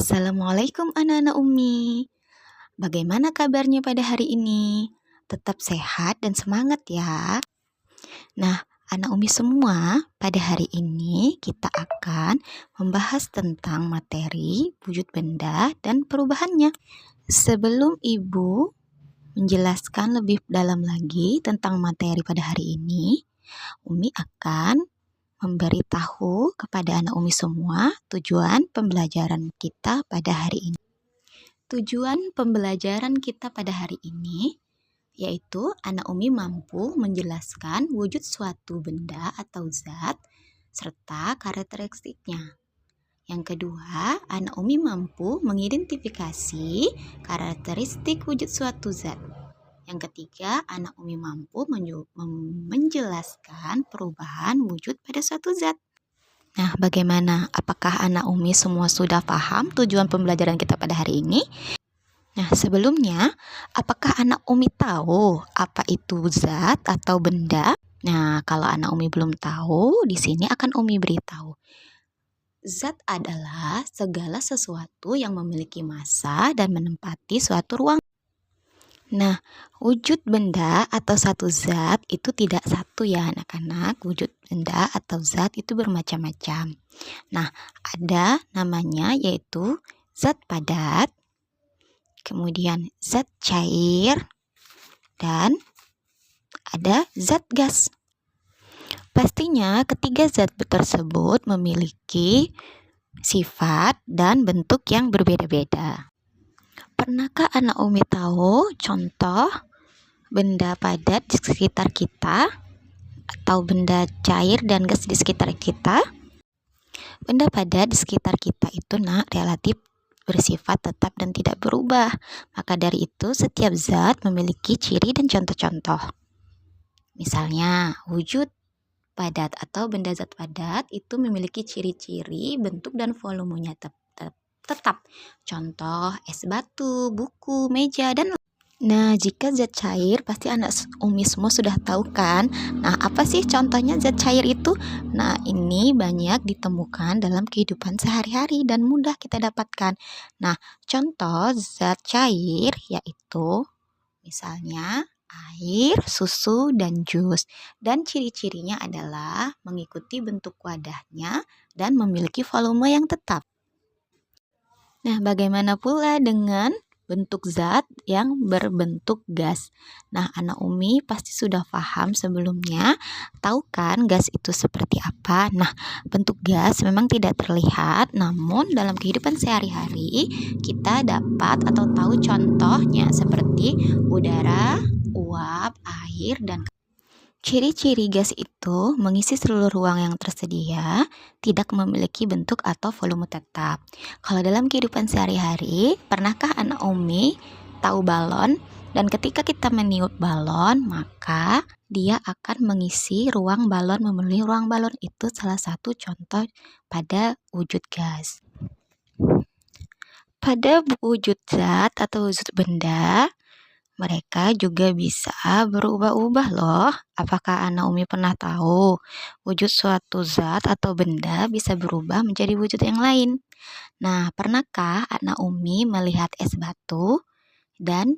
Assalamualaikum anak-anak Umi. Bagaimana kabarnya pada hari ini? Tetap sehat dan semangat ya. Nah, anak Umi semua, pada hari ini kita akan membahas tentang materi, wujud benda, dan perubahannya. Sebelum Ibu menjelaskan lebih dalam lagi tentang materi pada hari ini, Umi akan memberitahu kepada anak Umi semua tujuan pembelajaran kita pada hari ini. Tujuan pembelajaran kita pada hari ini yaitu anak Umi mampu menjelaskan wujud suatu benda atau zat serta karakteristiknya. Yang kedua, anak Umi mampu mengidentifikasi karakteristik wujud suatu zat. Yang ketiga, anak Umi mampu menjelaskan perubahan wujud pada suatu zat. Nah, bagaimana? Apakah anak Umi semua sudah paham tujuan pembelajaran kita pada hari ini? Nah, sebelumnya, apakah anak Umi tahu apa itu zat atau benda? Nah, kalau anak Umi belum tahu, di sini akan Umi beritahu. Zat adalah segala sesuatu yang memiliki massa dan menempati suatu ruang. Nah, wujud benda atau satu zat itu tidak satu ya anak-anak. Wujud benda atau zat itu bermacam-macam. Nah, ada namanya yaitu zat padat, kemudian zat cair, dan ada zat gas. Pastinya ketiga zat tersebut memiliki sifat dan bentuk yang berbeda-beda. Pernahkah anak Umi tahu contoh benda padat di sekitar kita atau benda cair dan gas di sekitar kita? Benda padat di sekitar kita itu relatif bersifat tetap dan tidak berubah. Maka dari itu setiap zat memiliki ciri dan contoh-contoh. Misalnya wujud padat atau benda zat padat itu memiliki ciri-ciri bentuk dan volumenya tetap. Contoh es batu, buku, meja, dan nah, jika zat cair pasti anak Umi semua sudah tahu kan? Nah, apa sih contohnya zat cair itu? Nah, ini banyak ditemukan dalam kehidupan sehari-hari dan mudah kita dapatkan. Nah, contoh zat cair yaitu misalnya air, susu, dan jus. Dan ciri-cirinya adalah mengikuti bentuk wadahnya dan memiliki volume yang tetap. Nah, bagaimana pula dengan bentuk zat yang berbentuk gas? Nah, anak Umi pasti sudah paham sebelumnya. Tahu kan gas itu seperti apa? Nah, bentuk gas memang tidak terlihat, namun dalam kehidupan sehari-hari kita dapat atau tahu contohnya seperti udara, uap, air, dan ciri-ciri gas itu mengisi seluruh ruang yang tersedia, tidak memiliki bentuk atau volume tetap. Kalau dalam kehidupan sehari-hari, pernahkah anak Umi tahu balon? Dan ketika kita meniup balon, maka dia akan mengisi ruang balon, memenuhi ruang balon. Itu salah satu contoh pada wujud gas. Pada wujud zat atau wujud benda, mereka juga bisa berubah-ubah loh. Apakah anak Umi pernah tahu wujud suatu zat atau benda bisa berubah menjadi wujud yang lain? Nah, pernahkah anak Umi melihat es batu dan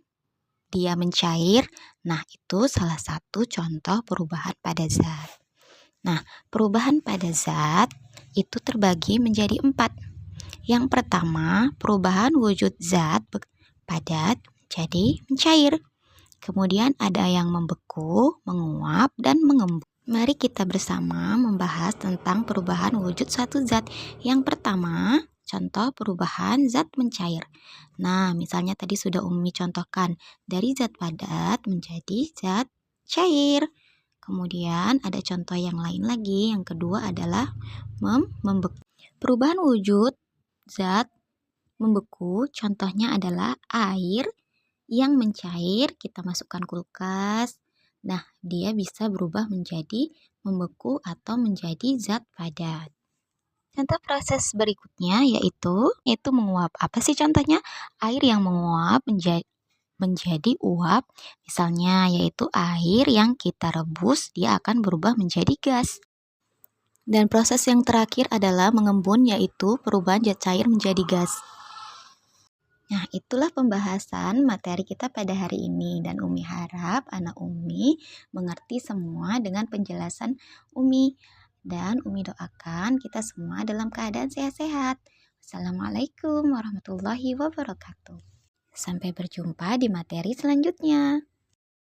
dia mencair? Nah, itu salah satu contoh perubahan pada zat. Nah, perubahan pada zat itu terbagi menjadi 4. Yang pertama, perubahan wujud zat padat jadi mencair. Kemudian ada yang membeku, menguap, dan mengembung. Mari kita bersama membahas tentang perubahan wujud suatu zat. Yang pertama, contoh perubahan zat mencair. Nah, misalnya tadi sudah Umi contohkan dari zat padat menjadi zat cair. Kemudian ada contoh yang lain lagi. Yang kedua adalah membeku. Perubahan wujud zat membeku, contohnya adalah air yang mencair, kita masukkan kulkas. Nah, dia bisa berubah menjadi membeku atau menjadi zat padat. Contoh proses berikutnya yaitu menguap. Apa sih contohnya? Air yang menguap menjadi uap. Misalnya yaitu air yang kita rebus, dia akan berubah menjadi gas. Dan proses yang terakhir adalah mengembun, yaitu perubahan zat cair menjadi gas. Nah, itulah pembahasan materi kita pada hari ini dan Umi harap anak Umi mengerti semua dengan penjelasan Umi. Dan Umi doakan kita semua dalam keadaan sehat-sehat. Assalamualaikum warahmatullahi wabarakatuh. Sampai berjumpa di materi selanjutnya.